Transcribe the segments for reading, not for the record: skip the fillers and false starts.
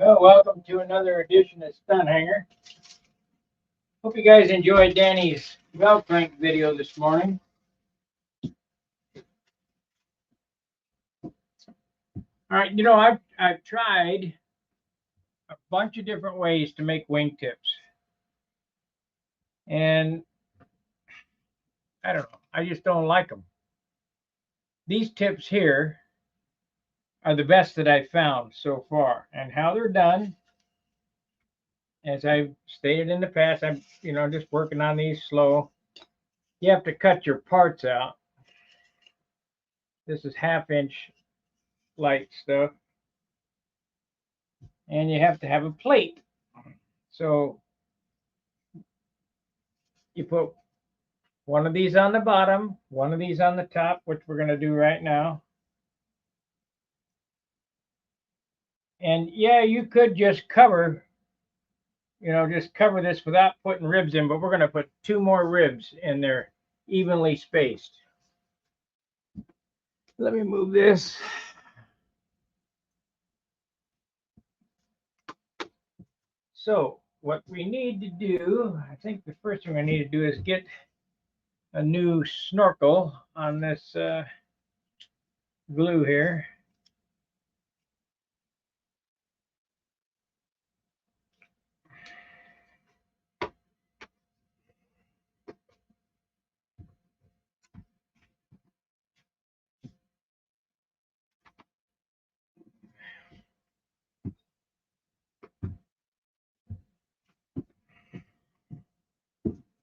Well, welcome to another edition of Stun Hanger. Hope you guys enjoyed Danny's bell crank video this morning. All right, I've tried a bunch of different ways to make wingtips, and I don't know, I just don't like them. These tips here are the best that I've found so far, and how they're done. As I've stated in the past, I'm just working on these slow. You have to cut your parts out. This is 1/2 inch light stuff, and you have to have a plate. So you put one of these on the bottom, one of these on the top, which we're going to do right now. And yeah, you could just cover this without putting ribs in, but we're going to put 2 more ribs in there, evenly spaced. Let me move this. So what we need to do, I think the first thing we need to do is get a new snorkel on this glue here.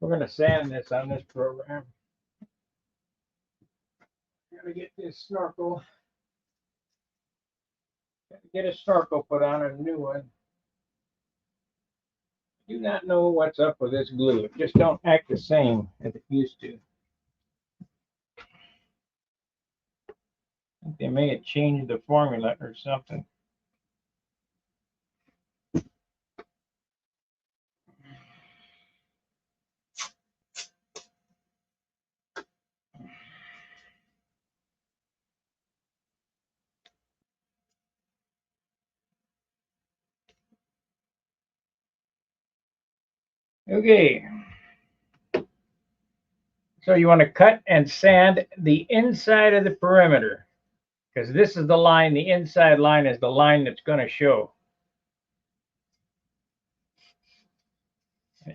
We're going to sand this on this program. Gotta get this snorkel. Gotta get a snorkel put on, a new one. I do not know what's up with this glue. It just don't act the same as it used to. I think they may have changed the formula or something. Okay. So you want to cut and sand the inside of the perimeter, because this is the line, the inside line is the line that's going to show.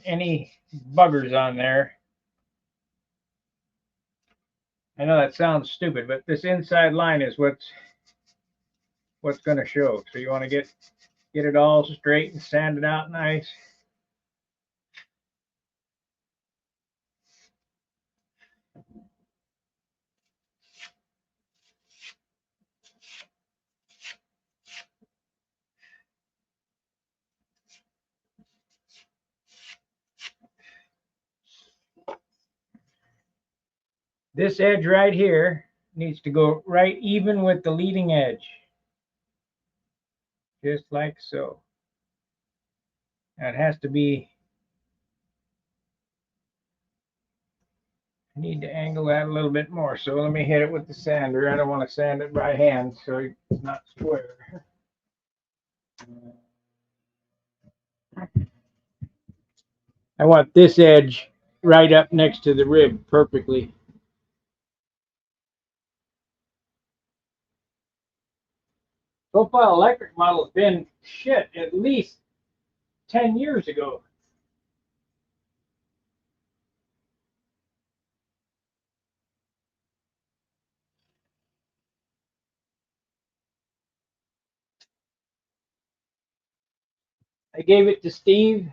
Any buggers on there, I know that sounds stupid, but this inside line is what's going to show. So you want to get it all straight and sand it out nice. This edge right here needs to go right even with the leading edge. Just like so. Now it has to be, I need to angle that a little bit more. So let me hit it with the sander. I don't want to sand it by hand so it's not square. I want this edge right up next to the rib perfectly. Profile electric model has been shit at least 10 years ago. I gave it to Steve.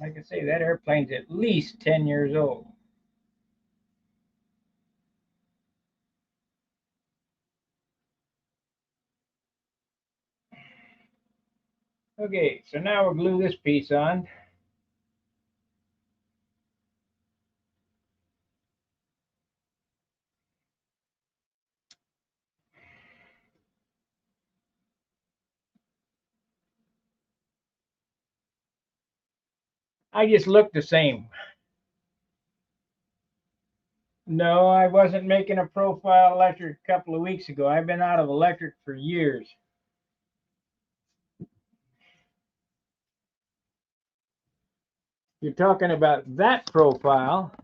Like I say, that airplane's at least 10 years old. Okay, so now we'll glue this piece on. I just look the same. No, I wasn't making a profile electric a couple of weeks ago. I've been out of electric for years. You're talking about that profile.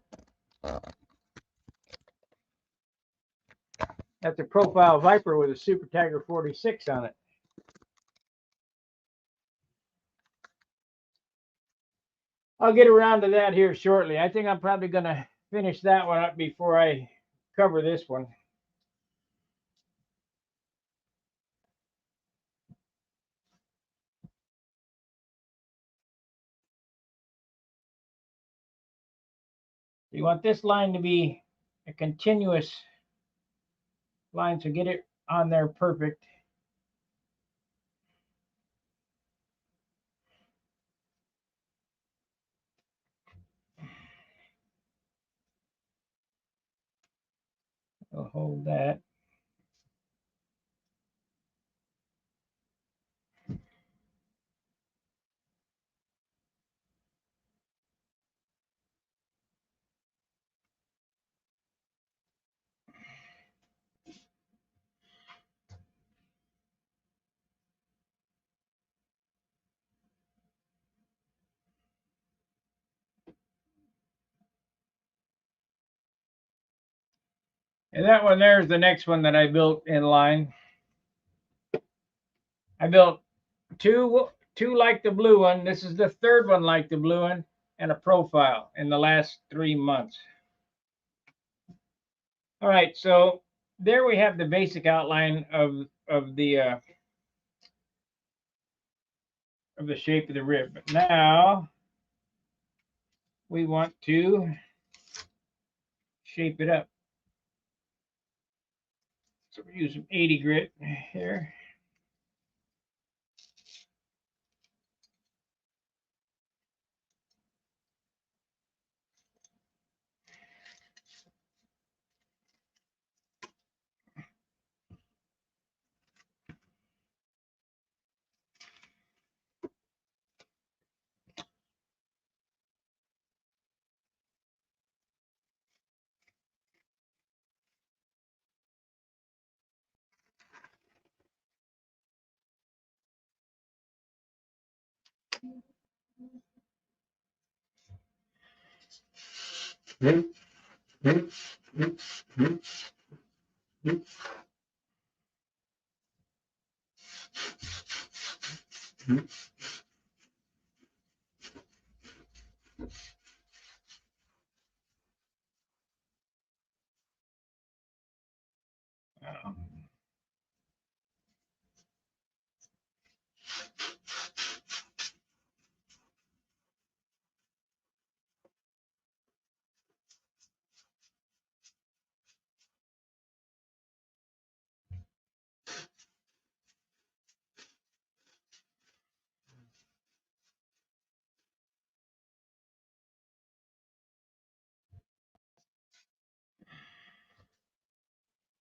That's a profile Viper with a Super Tiger 46 on it. I'll get around to that here shortly. I think I'm probably going to finish that one up before I cover this one. You want this line to be a continuous line, so get it on there perfect. I'll hold that. And that one there is the next one that I built in line. I built two like the blue one. This is the third one like the blue one, and a profile in the last 3 months. All right, so there we have the basic outline of the shape of the rib. But now we want to shape it up. So we use some 80 grit here.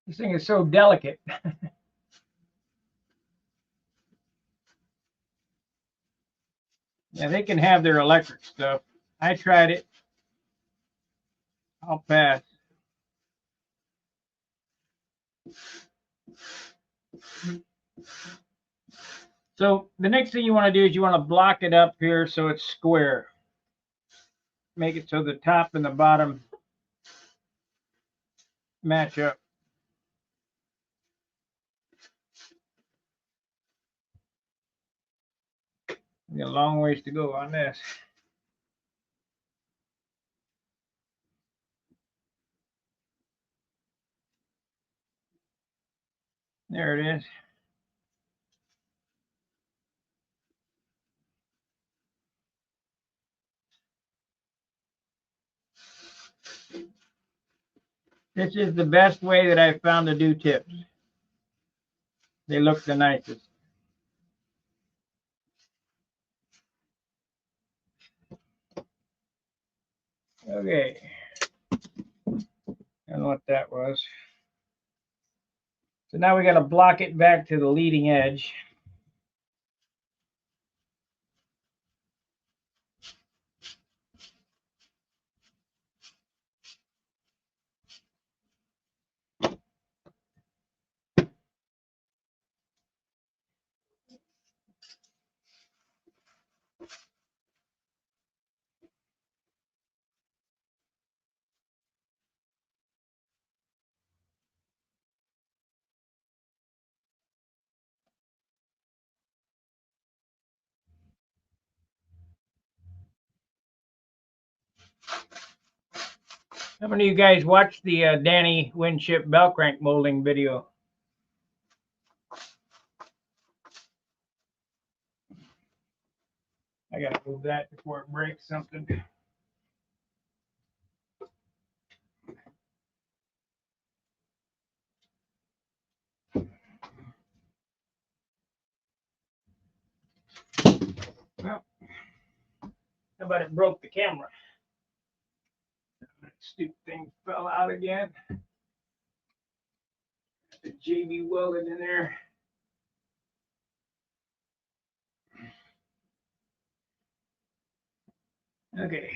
This thing is so delicate. Yeah, they can have their electric stuff. I tried it. I'll pass. So the next thing you want to do is you want to block it up here so it's square. Make it so the top and the bottom match up. We got a long ways to go on this. There it is. This is the best way that I've found to do tips. They look the nicest. Okay. I don't know what that was. So now we got to block it back to the leading edge. How many of you guys watched the Danny Winship bell crank molding video? I gotta move that before it breaks something. Well, how about it broke the camera? That stupid thing fell out again. The JB welded in there. Okay.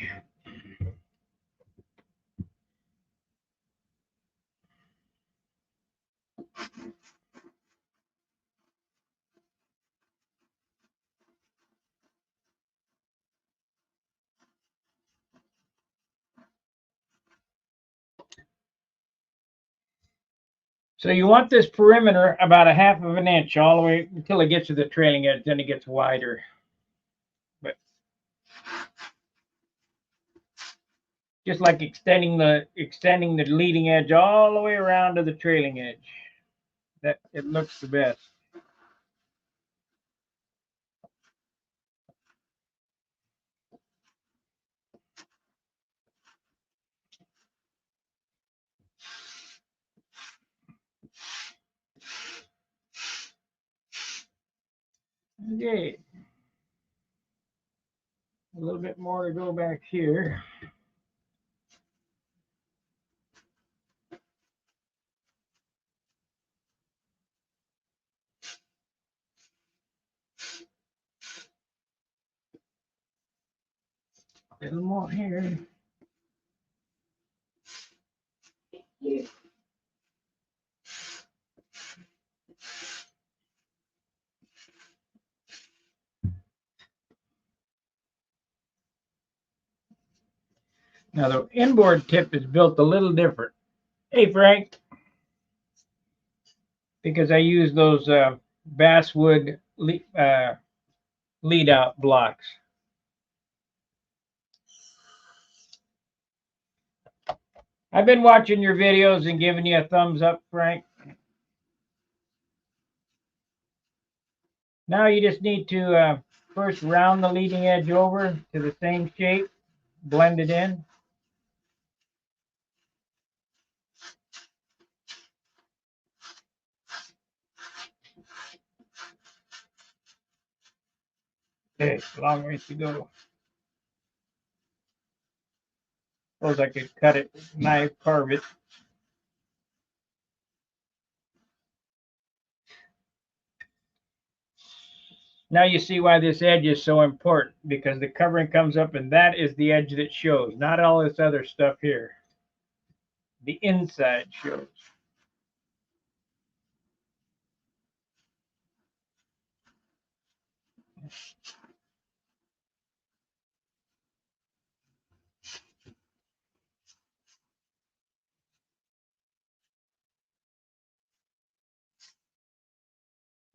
So you want this perimeter about 1/2 of an inch all the way until it gets to the trailing edge, then it gets wider. But just like extending the leading edge all the way around to the trailing edge. That it looks the best. Okay. A little bit more to go back here. A little more here. Yeah. Now the inboard tip is built a little different. Hey Frank, because I use those basswood lead out blocks. I've been watching your videos and giving you a thumbs up, Frank. Now you just need to first round the leading edge over to the same shape, blend it in. Okay, long ways to go. Suppose I could cut it, knife, carve it. Now you see why this edge is so important, because the covering comes up and that is the edge that shows, not all this other stuff here. The inside shows.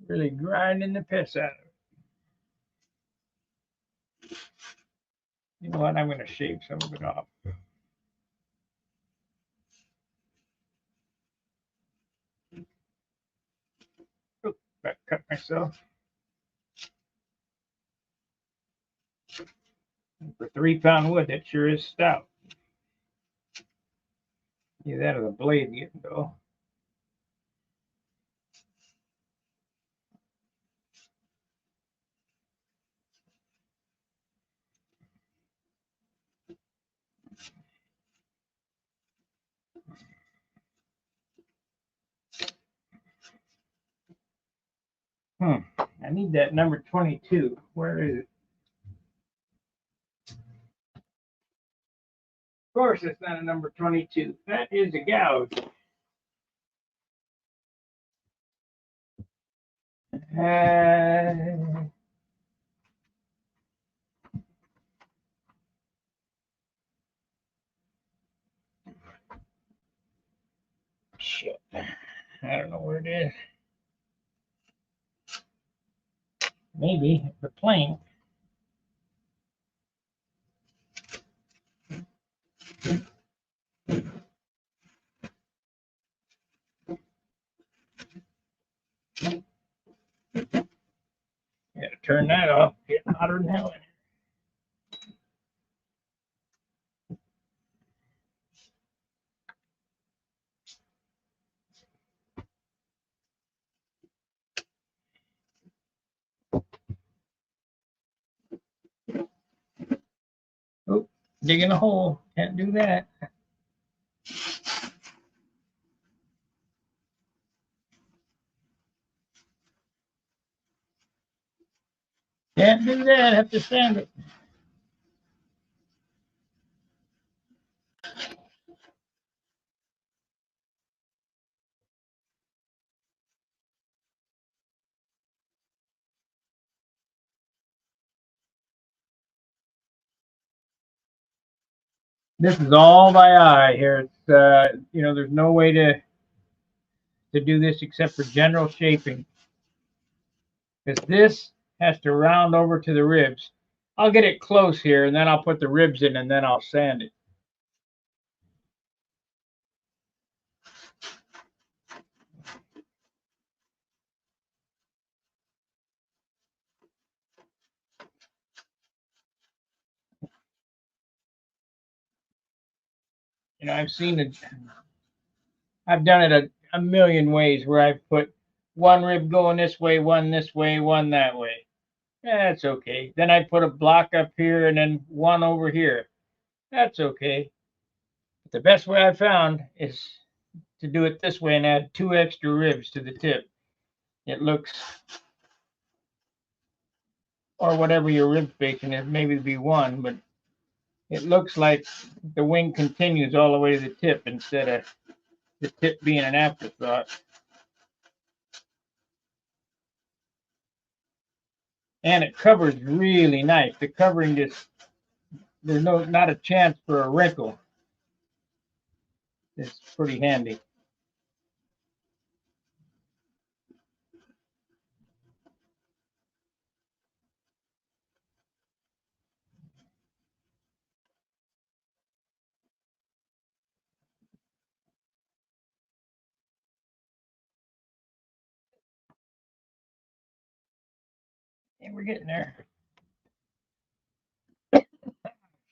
Really grinding the piss out of it. You know what? I'm going to shave some of it off. Oop, I cut myself. For 3-pound wood, that sure is stout. Either that or the blade getting dull. I need that number 22. Where is it? Of course, it's not a number 22. That is a gouge. Shit. I don't know where it is. Maybe the plane. turn that off. Get hotter than hell. Oh, digging a hole. Can't do that. Can't do that. Have to sand it. This is all by eye here. It's there's no way to do this except for general shaping, because this has to round over to the ribs. I'll get it close here, and then I'll put the ribs in, and then I'll sand it. I've done it a million ways where I've put one rib going this way, one that way. That's okay. Then I put a block up here and then one over here. That's okay. But the best way I found is to do it this way and add 2 extra ribs to the tip. It looks, or whatever your rib spacing is, maybe be 1, but it looks like the wing continues all the way to the tip instead of the tip being an afterthought. And it covers really nice. The covering just, there's not a chance for a wrinkle. It's pretty handy. And we're getting there.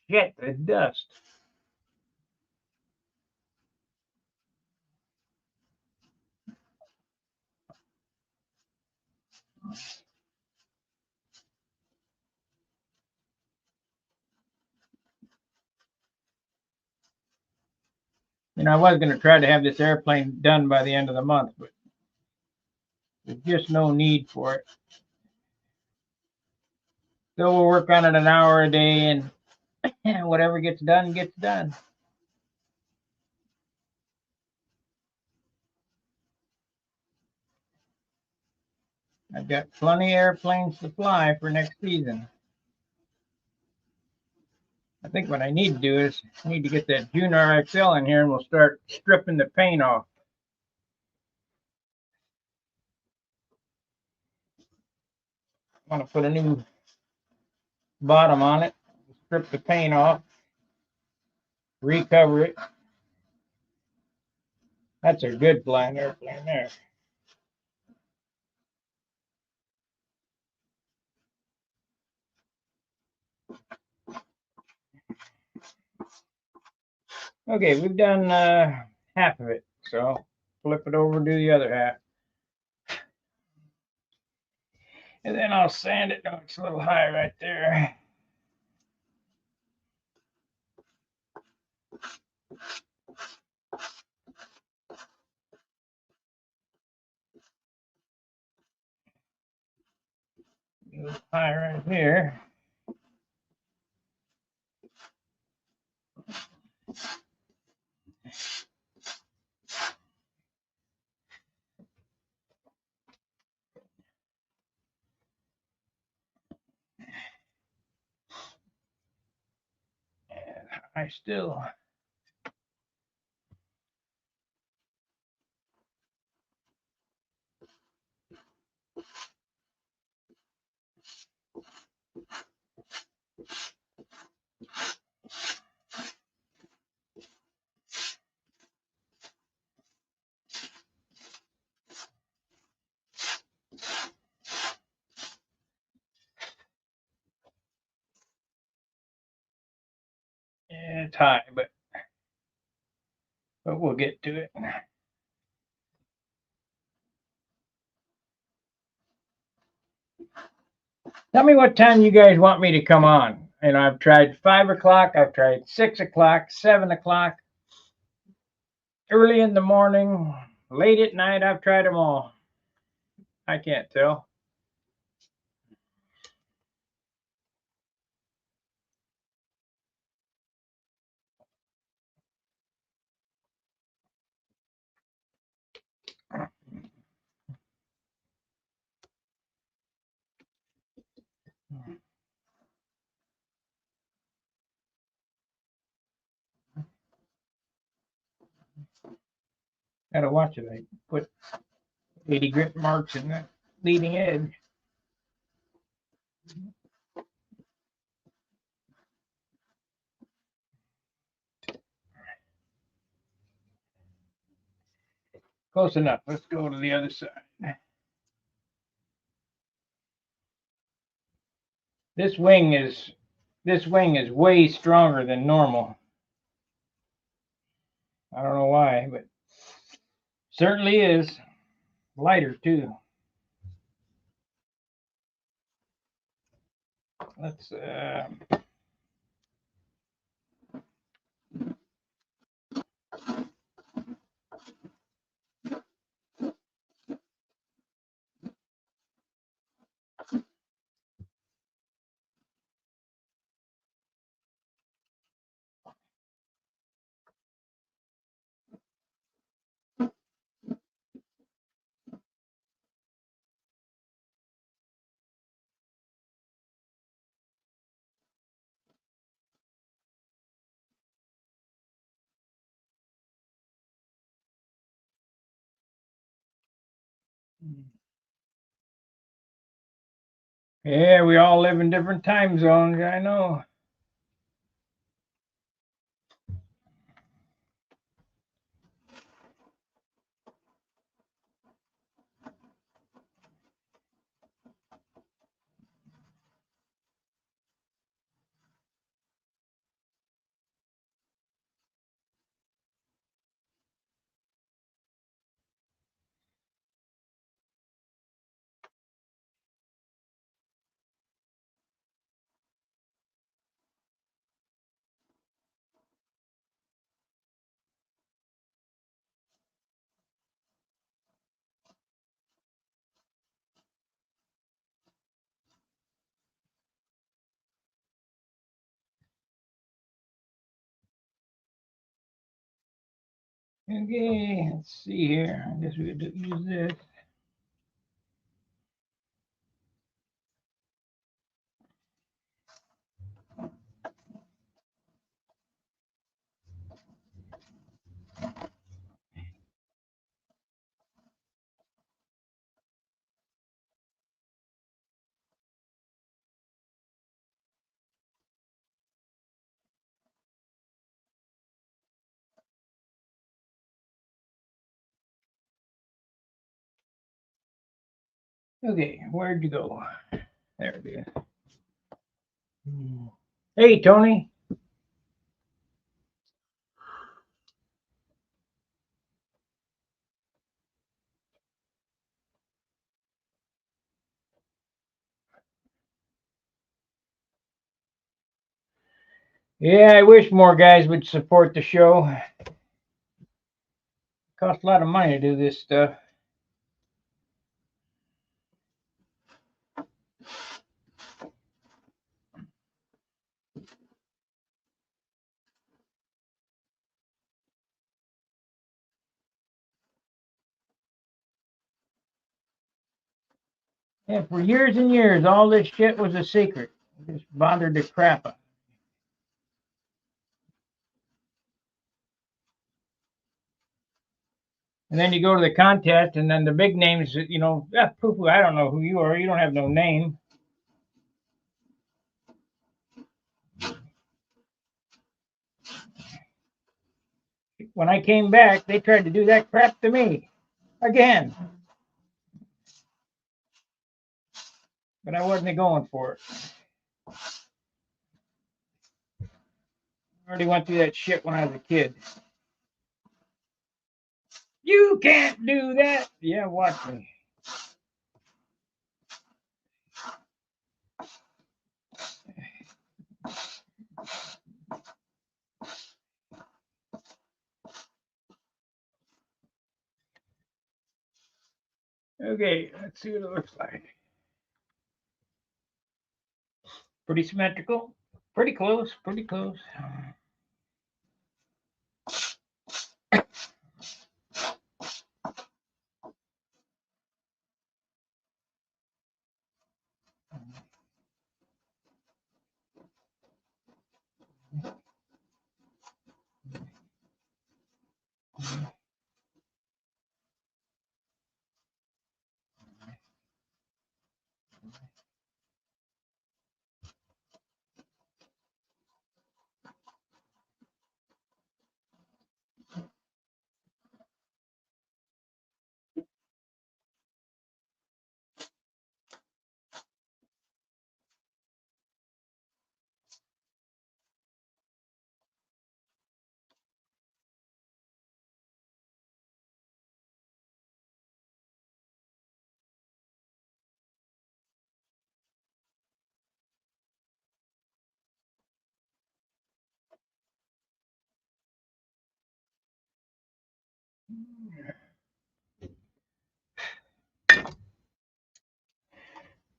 Get the dust. I was going to try to have this airplane done by the end of the month, but there's just no need for it. So we'll work on it an hour a day, and whatever gets done, gets done. I've got plenty of airplanes to fly for next season. I think what I need to do is I need to get that June RXL in here, and we'll start stripping the paint off. I want to put a new bottom on it, strip the paint off, recover it. That's a good flying airplane there. Okay, we've done half of it, so flip it over and do the other half. And then I'll sand it. Oh, it's a little high right there. A little high right here. And I still it's high, but we'll get to it. Tell me what time you guys want me to come on. And I've tried 5 o'clock, I've tried 6 o'clock, 7 o'clock, early in the morning, late at night. I've tried them all. I can't tell. Gotta watch it. I put 80 grit marks in the leading edge. Close enough. Let's go to the other side. This wing is way stronger than normal. I don't know why, but certainly is. Lighter too. Let's yeah, we all live in different time zones, I know. Okay, let's see here. I guess we could use this. Okay, where'd you go? There it is. Hey, Tony. Yeah, I wish more guys would support the show. It costs a lot of money to do this stuff. Yeah, for years and years, all this shit was a secret. It just bothered the crap out. And then you go to the contest, and then the big names, poo-poo, I don't know who you are. You don't have no name. When I came back, they tried to do that crap to me again. But I wasn't going for it. I already went through that shit when I was a kid. You can't do that. Yeah, watch me. Okay, let's see what it looks like. Pretty symmetrical. Pretty close, pretty close.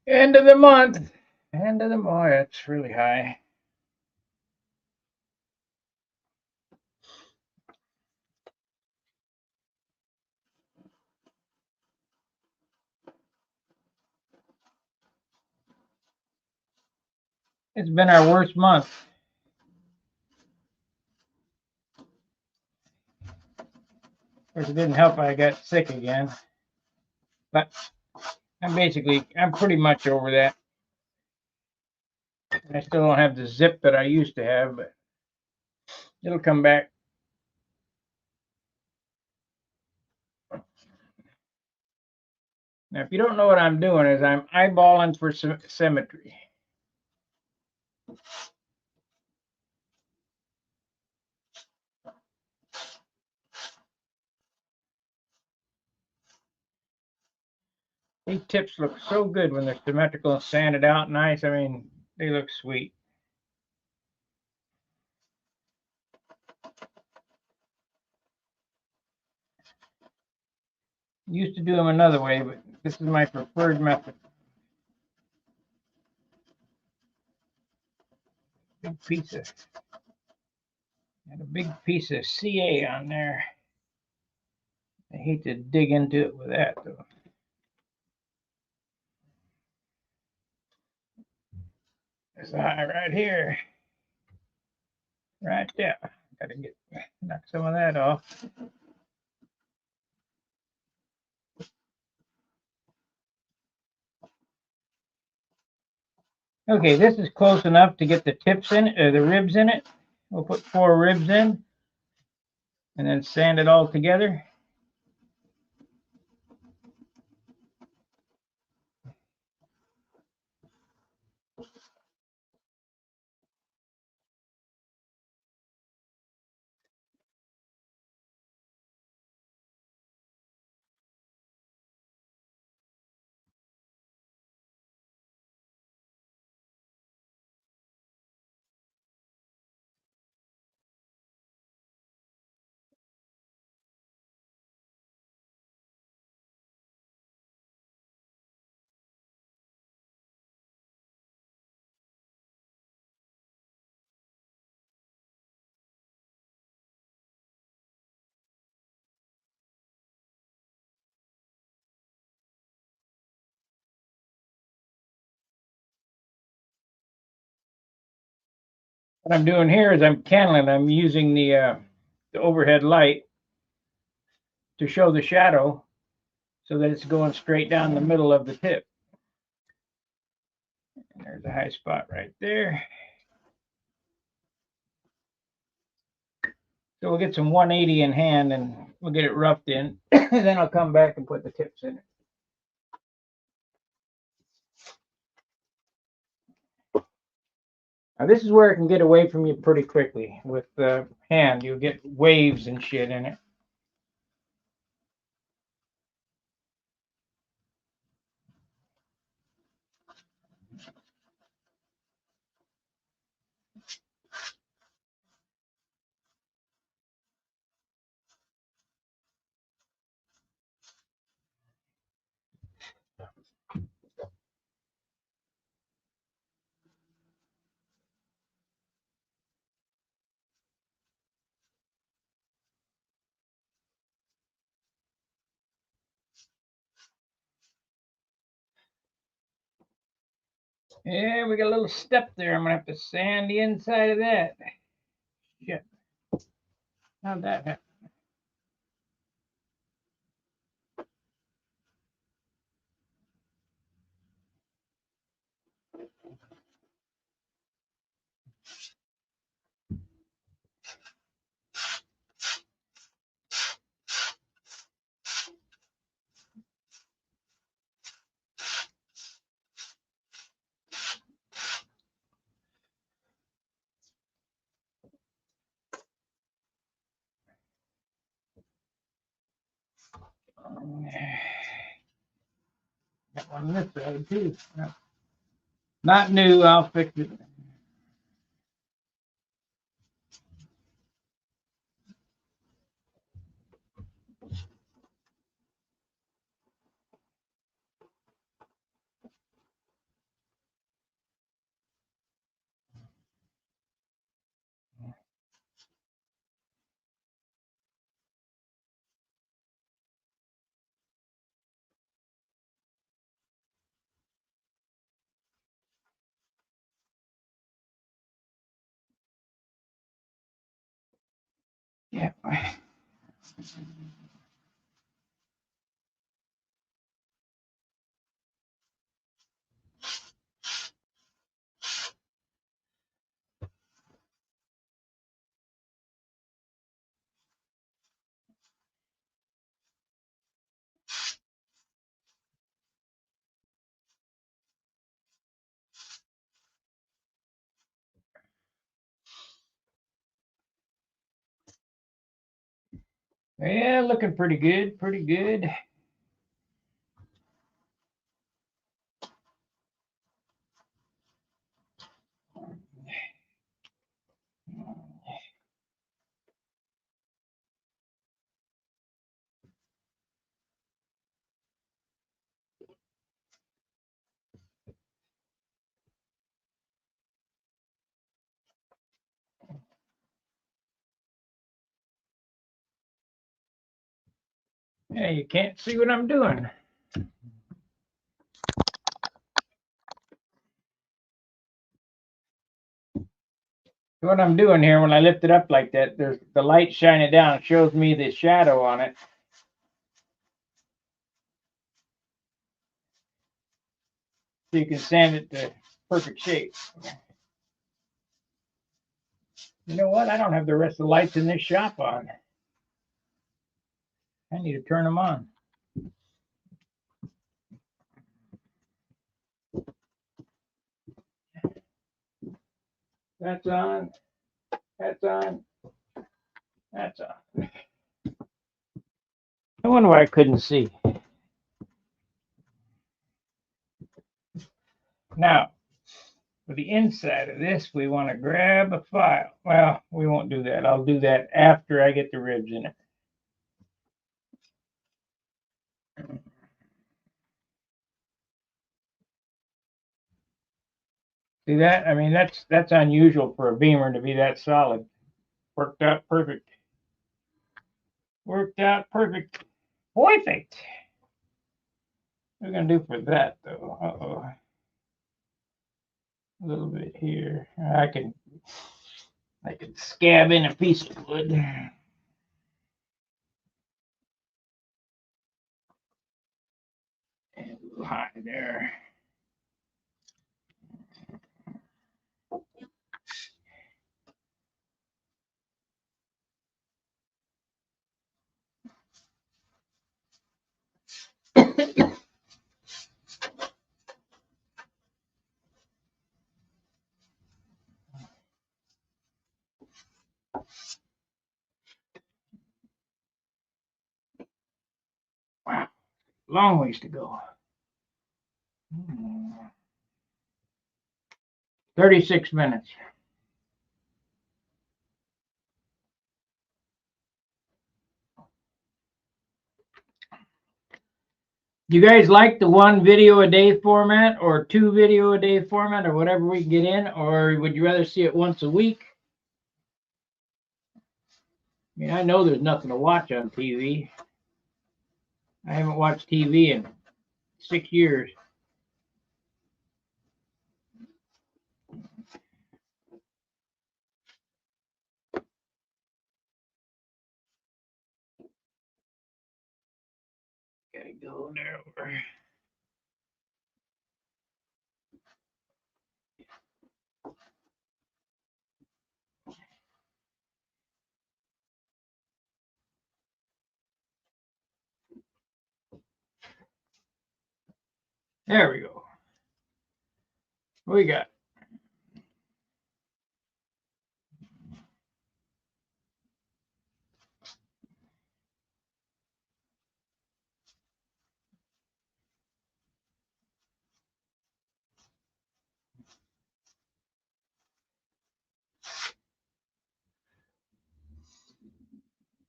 End of the month. End of the month. It's really high. It's been our worst month. Of course, it didn't help I got sick again. But I'm pretty much over that. I still don't have the zip that I used to have, but it'll come back. Now, if you don't know what I'm doing, is I'm eyeballing for symmetry. These tips look so good when they're symmetrical and sanded out nice. I mean, they look sweet. Used to do them another way, but this is my preferred method. Big piece of, got a big piece of CA on there. I hate to dig into it with that though. This eye right here, right there. Gotta knock some of that off. Okay, this is close enough to get the tips in it, or the ribs in it. We'll put 4 ribs in, and then sand it all together. What I'm doing here is I'm canneling. I'm using the overhead light to show the shadow so that it's going straight down the middle of the tip. And there's a high spot right there. So we'll get some 180 in hand and we'll get it roughed in. And then I'll come back and put the tips in it. Now this is where it can get away from you pretty quickly. With the hand, you'll get waves and shit in it. Yeah, we got a little step there. I'm gonna have to sand the inside of that. Shit. How'd that happen? Got one this side too. Not new, I'll fix it. Yeah. Yeah, looking pretty good, pretty good. Yeah, you can't see what I'm doing. What I'm doing here, when I lift it up like that, there's the light shining down. It shows me the shadow on it. So you can sand it to perfect shape. You know what? I don't have the rest of the lights in this shop on. I need to turn them on. That's on. That's on. That's on. I wonder why I couldn't see. Now, for the inside of this, we want to grab a file. Well, we won't do that. I'll do that after I get the ribs in it. See that? I mean, that's unusual for a beamer to be that solid. Worked out perfect. Worked out perfect. Perfect. What are we gonna do for that though? Uh-oh. A little bit here. I can scab in a piece of wood. And a little high there. Long ways to go. 36 minutes. Do you guys like the 1 video a day format or 2 video a day format or whatever we can get in? Or would you rather see it once a week? I mean, I know there's nothing to watch on TV. I haven't watched TV in 6 years. Gotta go there. There we go. What we got?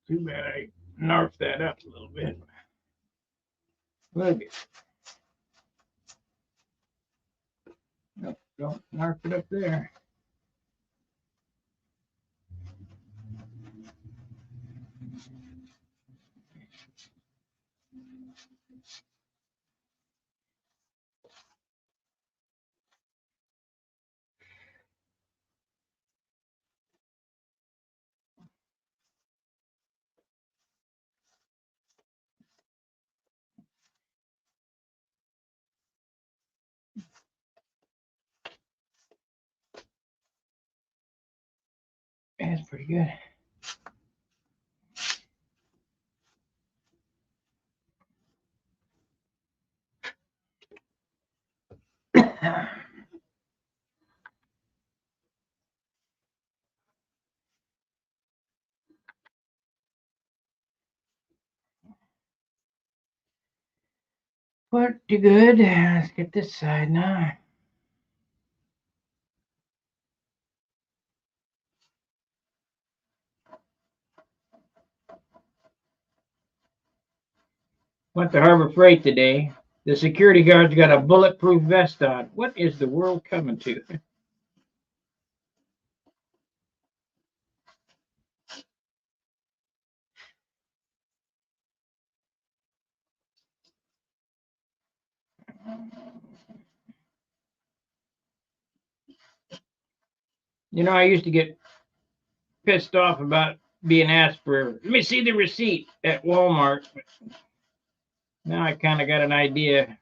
Too bad I narfed that up a little bit. Look it. Nope, don't narf it up there. That's pretty good. Pretty good. Let's get this side now. Went to Harbor Freight today. The security guard's got a bulletproof vest on. What is the world coming to? You know, I used to get pissed off about being asked for, let me see the receipt at Walmart. Now I kind of got an idea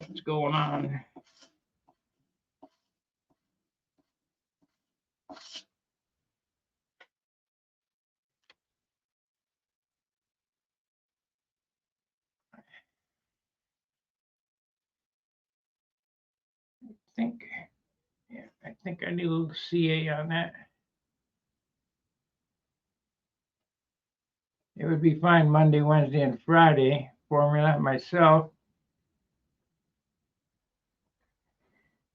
what's going on. I think I need a little CA on that. It would be fine Monday, Wednesday, and Friday. Formula myself.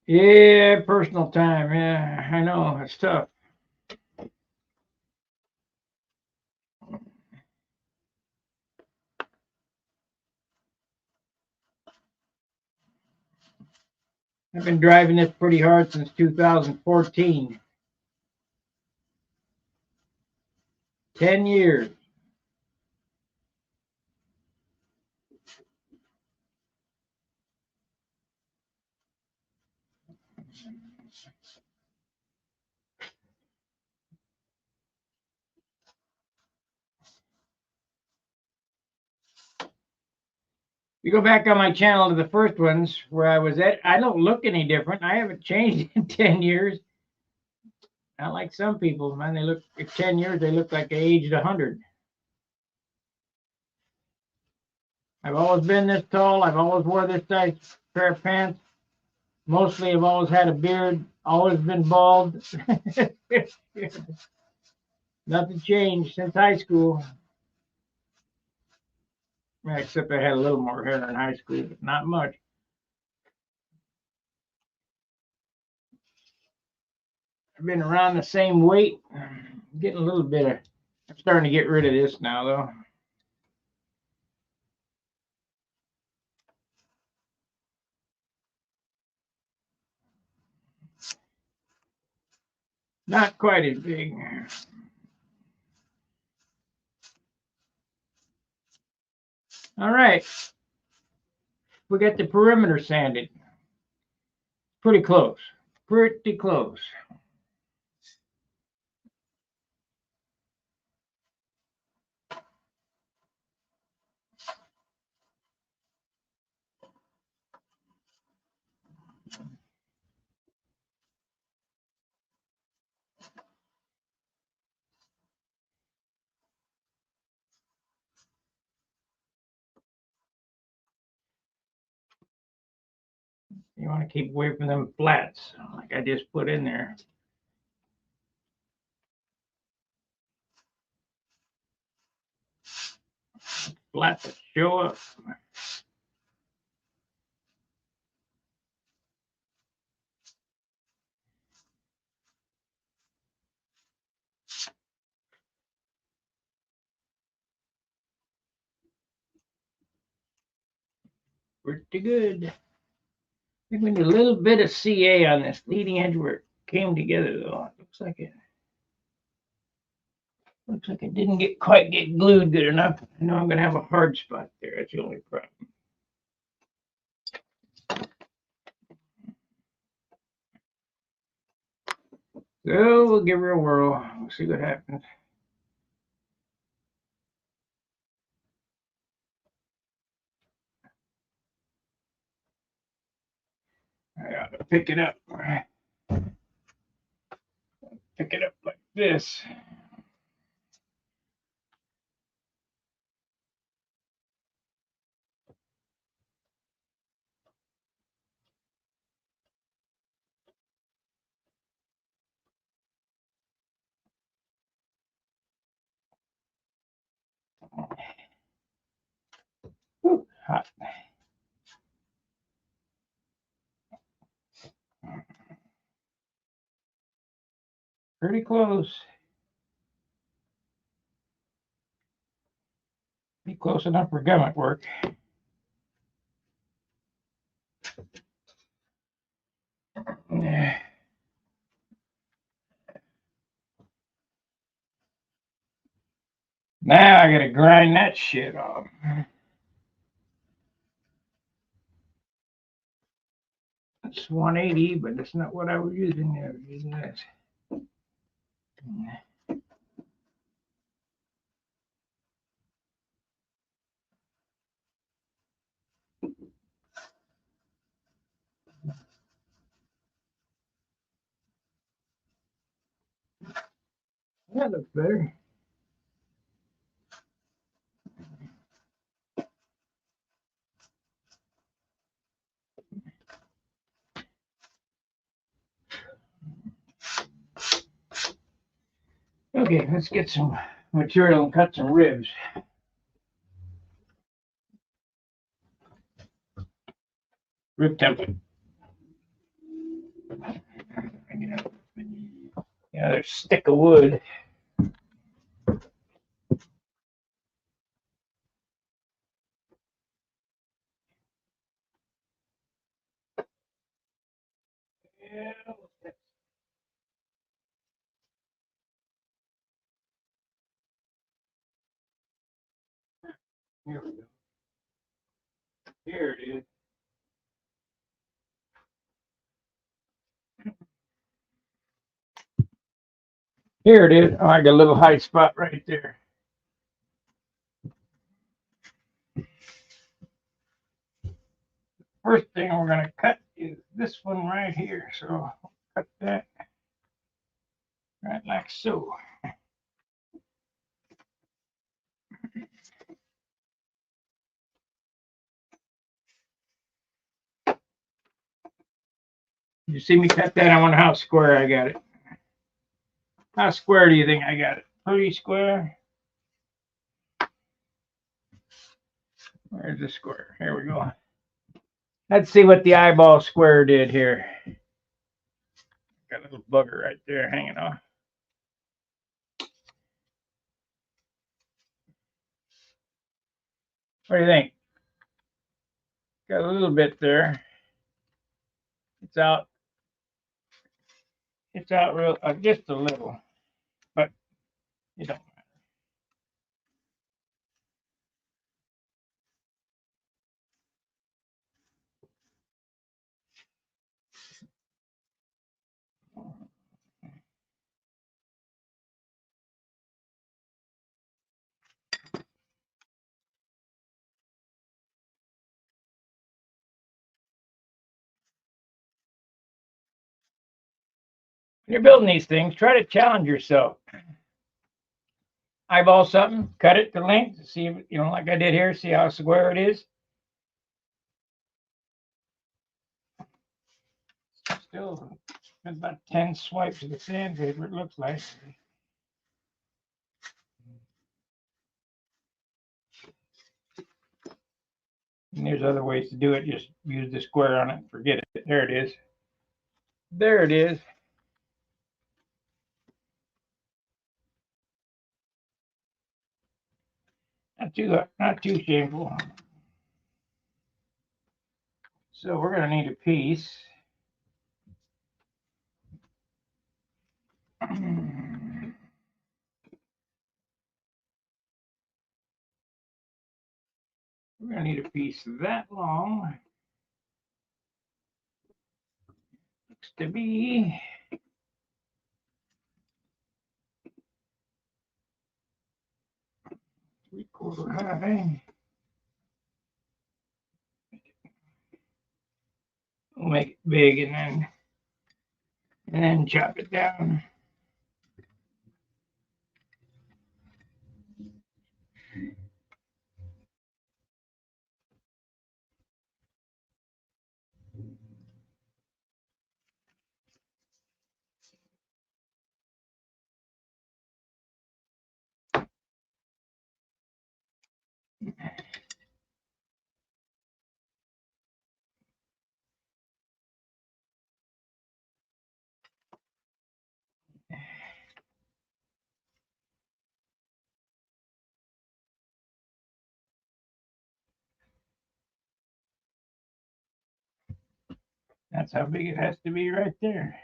Yeah, personal time. Yeah, I know. It's tough. I've been driving this pretty hard since 2014. 10 years. You go back on my channel to the first ones where I was at, I don't look any different. I haven't changed in 10 years. Not like some people, man. They look, in 10 years, they look like they aged 100. I've always been this tall. I've always wore this size pair of pants. Mostly I've always had a beard, always been bald. Nothing changed since high school. Except I had a little more hair in high school, but not much. I've been around the same weight. Getting a little bit of, I'm starting to get rid of this now, though. Not quite as big. All right. We got the perimeter sanded. Pretty close. Pretty close. You want to keep away from them flats, like I just put in there. Flats that show up. Pretty good. I think we need a little bit of CA on this leading edge where it came together, though. It looks like it didn't quite get glued good enough. I know I'm gonna have a hard spot there. That's the only problem. So we'll give her a whirl. We'll see what happens. I ought to pick it up. Pick it up like this. Whew, hot. Pretty close. Be close enough for gummet work. Yeah. Now I gotta grind that shit off. It's 180, but that's not what I was using there. I was using this. That looks better. Okay, let's get some material and cut some ribs. Rib template. Yeah, there's a stick of wood. Yeah. Here we go. Here it is. Here it is. Oh, I got a little high spot right there. First thing we're going to cut is this one right here. So cut that right like so. You see me cut that? I wonder how square I got it. How square do you think I got it? Pretty square? Where's the square? Here we go. Let's see what the eyeball square did here. Got a little bugger right there hanging off. What do you think? Got a little bit there. It's out. It's out real, just a little, but you don't. When you're building these things, try to challenge yourself. Eyeball something, cut it to length, see if, like I did here, see how square it is. Still about 10 swipes of the sandpaper, it looks like. And there's other ways to do it. Just use the square on it and forget it. There it is. There it is. Not too shameful. So we're going to need a piece. We're going to need a piece that long. Looks to be 3/4 high. We'll make it big and then chop it down. That's how big it has to be right there.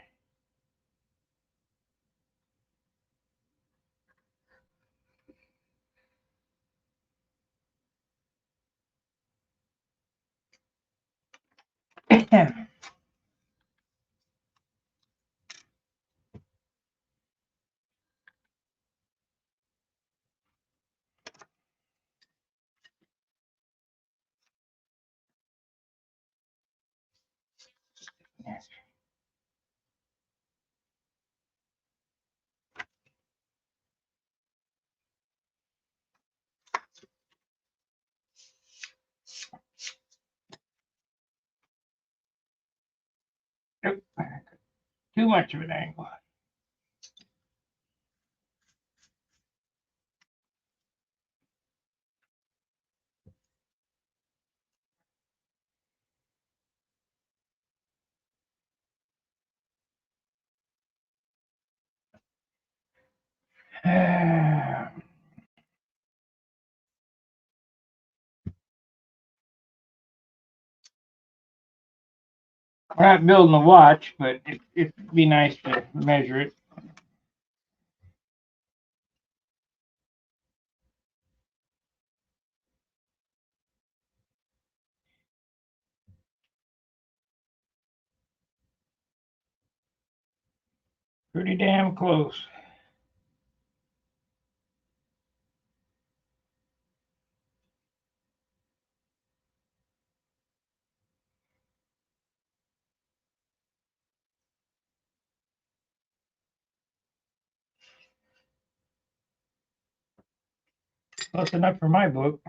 Too much of an angle. We're not building a watch, but it'd be nice to measure it. Pretty damn close. Close enough for my book.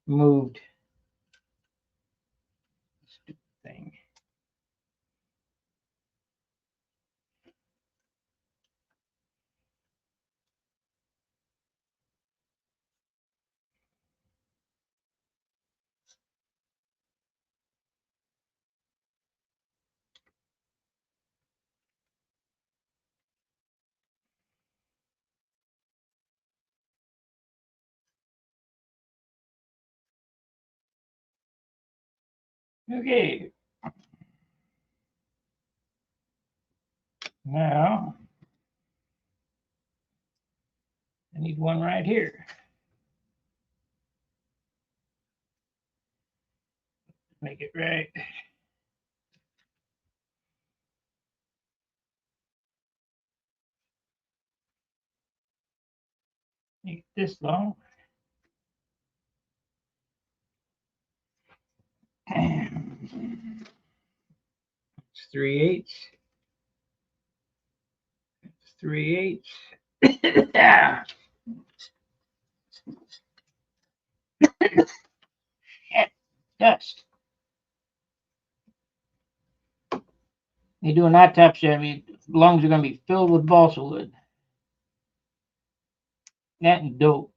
Moved. Stupid thing. Okay. Now, I need one right here. Make it right. Make it this long. It's 3/8. It's 3/8. Yeah. Dust. You do an autopsy, I mean, lungs are going to be filled with balsa wood. That and dope.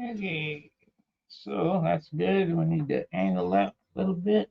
Okay, so that's good. We need to angle that a little bit.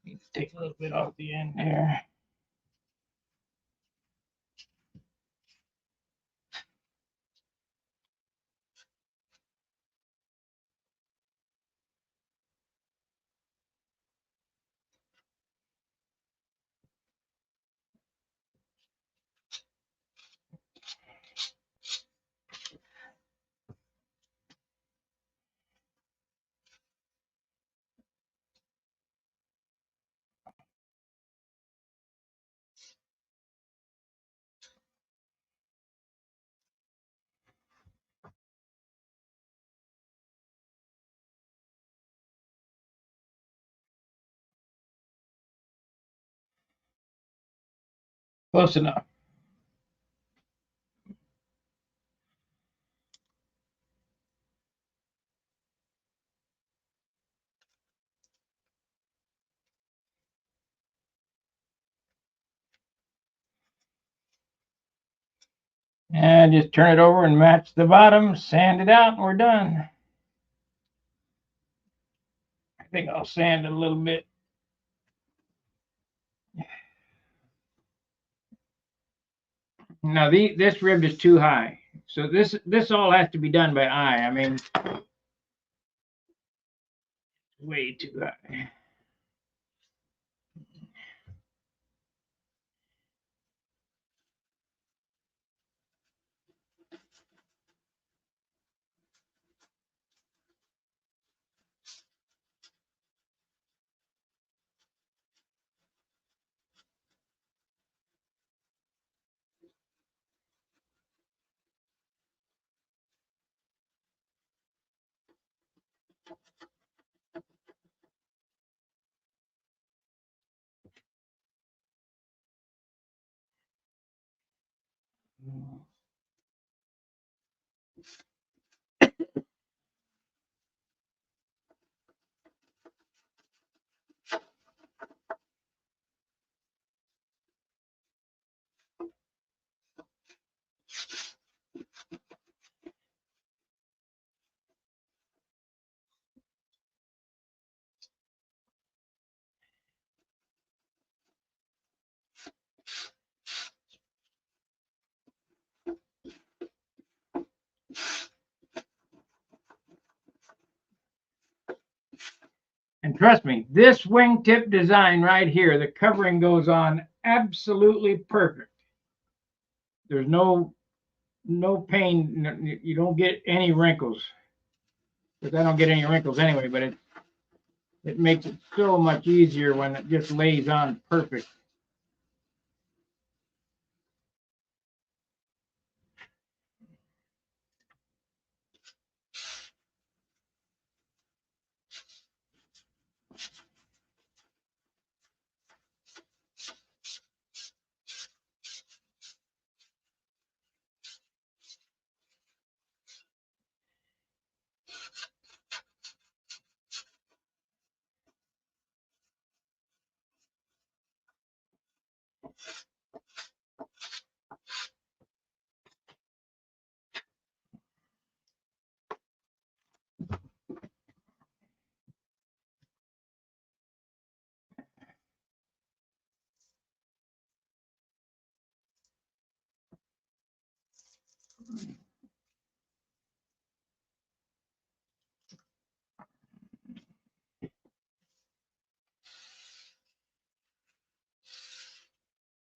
Need to take a little bit off the end there. Close enough. And just turn it over and match the bottom, sand it out, and we're done. I think I'll sand it a little bit. Now this rib is too high. So this all has to be done by eye. I mean, way too high. And trust me, this wingtip design right here, the covering goes on absolutely perfect. There's no pain. You don't get any wrinkles. Because I don't get any wrinkles anyway, but it makes it so much easier when it just lays on perfect.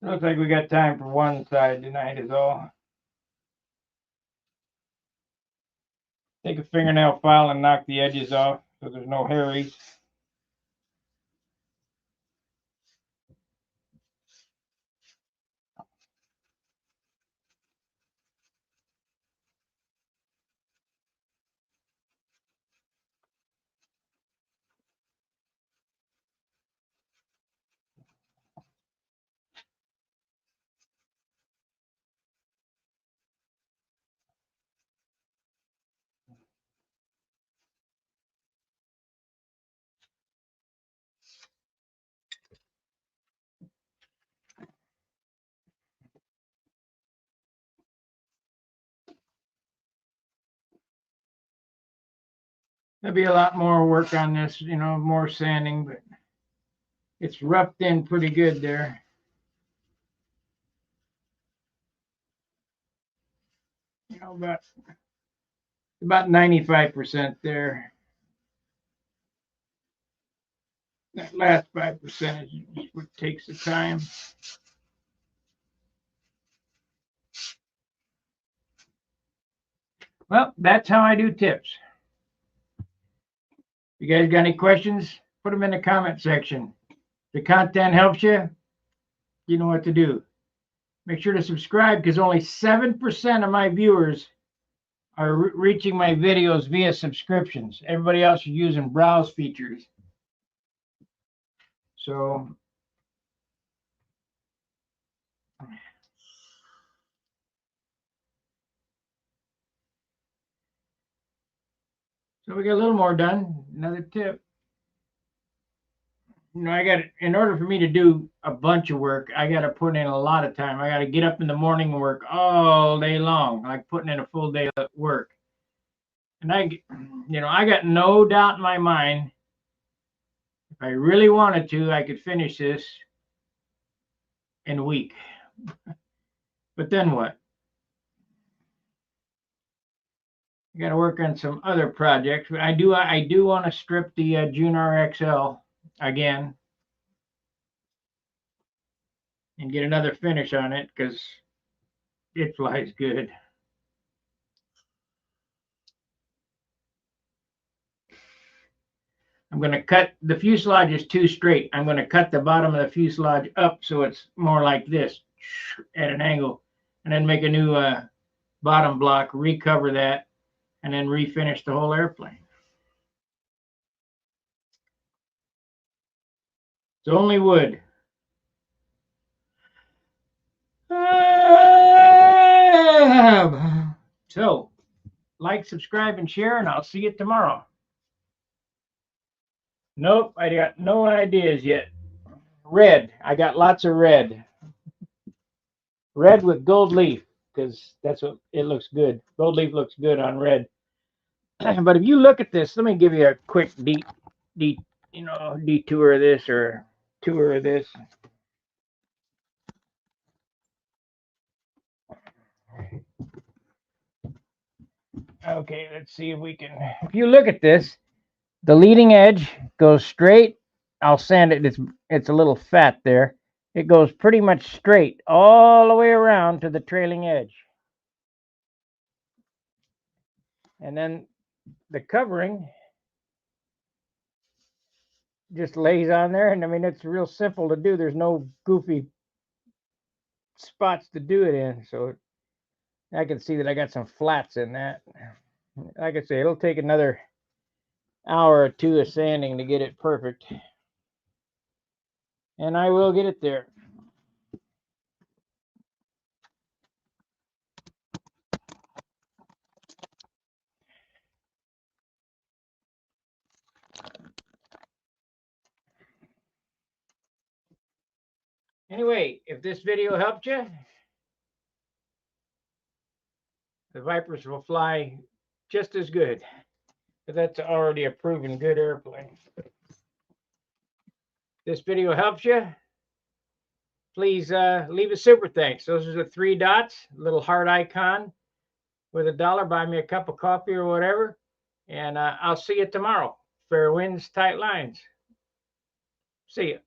Looks like we got time for one side tonight is all. Take a fingernail file and knock the edges off so there's no hairies. There'll be a lot more work on this, more sanding, but it's roughed in pretty good there. About 95% there. That last 5% is what takes the time. Well, that's how I do tips. You guys got any questions? Put them in the comment section. If the content helps you, you know what to do. Make sure to subscribe because only 7% of my viewers are reaching my videos via subscriptions. Everybody else is using browse features. So we got a little more done. Another tip. In order for me to do a bunch of work, I got to put in a lot of time. I got to get up in the morning and work all day long, like putting in a full day of work. And I got no doubt in my mind, if I really wanted to, I could finish this in a week. But then what? I got to work on some other projects. I do want to strip the Junar XL again and get another finish on it because it flies good. I'm going to cut the fuselage is too straight. I'm going to cut the bottom of the fuselage up so it's more like this at an angle, and then make a new bottom block, recover that, and then refinish the whole airplane. It's only wood. So, like, subscribe, and share, and I'll see you tomorrow. Nope, I got no ideas yet. Red. I got lots of red. Red with gold leaf, because that's what it looks good. Gold leaf looks good on red. But if you look at this, let me give you a quick detour of this or tour of this. Okay, let's see if we can. If you look at this, the leading edge goes straight. I'll sand it. It's a little fat there. it goes pretty much straight all the way around to the trailing edge. And then the covering just lays on there, and I mean, it's real simple to do. There's no goofy spots to do it in, so I can see that I got some flats in that. Like I say, it'll take another hour or two of sanding to get it perfect, and I will get it there. Anyway, if this video helped you, the Vipers will fly just as good. But that's already a proven good airplane. This video helps you, please leave a super thanks. Those are the 3 dots, little heart icon with $1. Buy me a cup of coffee or whatever. And I'll see you tomorrow. Fair winds, tight lines. See you.